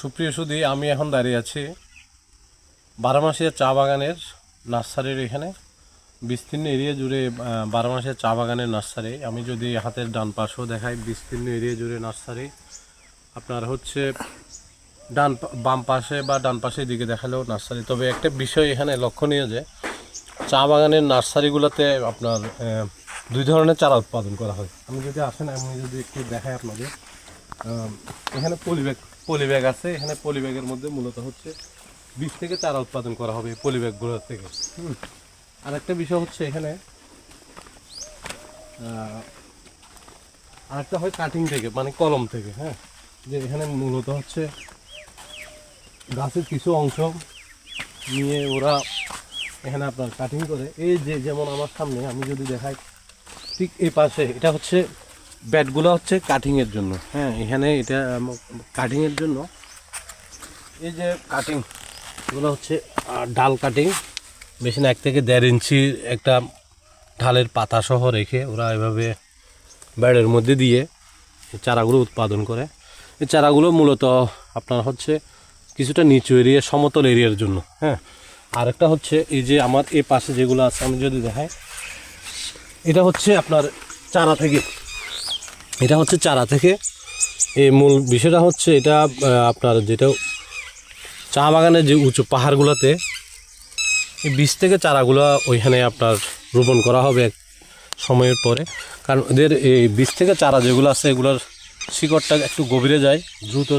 সুপ্রিয় সুধী, আমি এখন দাঁড়িয়ে আছি বারোমাসিয়া চা বাগানের নার্সারির এখানে। বিস্তীর্ণ এরিয়া জুড়ে বারোমাসিয়া চা বাগানের নার্সারি। আমি যদি হাতের ডান পাশেও দেখাই, বিস্তীর্ণ এরিয়া জুড়ে নার্সারি। আপনার হচ্ছে বাম পাশে বা ডান পাশের দিকে দেখালেও নার্সারি। তবে একটা বিষয় এখানে লক্ষণীয় যে চা বাগানের নার্সারিগুলোতে আপনার দুই ধরনের চারা উৎপাদন করা হয়। আমি যদি আসেন, আমি যদি একটু দেখাই আপনাদের, এখানে পলিব্যাগ আছে। এখানে পলিব্যাগের মধ্যে মূলত হচ্ছে বীজ থেকে চারা উৎপাদন করা হবে এই পলিব্যাগগুলোর থেকে। আরেকটা বিষয় হচ্ছে এখানে আরেকটা হয় কাটিং থেকে, মানে কলম থেকে। হ্যাঁ, যে এখানে মূলত হচ্ছে গাছের কিছু অংশ নিয়ে ওরা এখানে আপনার কাটিং করে। এই যে যেমন আমার সামনে আমি যদি দেখাই, ঠিক এই পাশে এটা হচ্ছে ব্যাটগুলো হচ্ছে কাটিংয়ের জন্য। হ্যাঁ, এখানে এটা কাটিংয়ের জন্য। এই যে কাটিংগুলো হচ্ছে ডাল কাটিং, বেশি না 1 থেকে 1.5 ইঞ্চি একটা ঢালের পাতা সহ রেখে ওরা এভাবে ব্যাটের মধ্যে দিয়ে এই চারাগুলো উৎপাদন করে। এই চারাগুলো মূলত আপনার হচ্ছে কিছুটা নিচু এরিয়া, সমতল এরিয়ার জন্য। হ্যাঁ, আরেকটা হচ্ছে এই যে আমার এই পাশে যেগুলো আছে, আমি যদি দেখাই, এটা হচ্ছে আপনার চারা থেকে। এই মূল বিষয়টা হচ্ছে এটা আপনার যেটা চা বাগানের যে উঁচু পাহাড়গুলোতে এই বীজ থেকে চারাগুলো ওইখানে আপনার রোপণ করা হবে এক সময়ের পরে। কারণ এদের এই বীজ থেকে চারা যেগুলো আছে এগুলোর শিকড়টা একটু গভীরে যায়, দ্রুত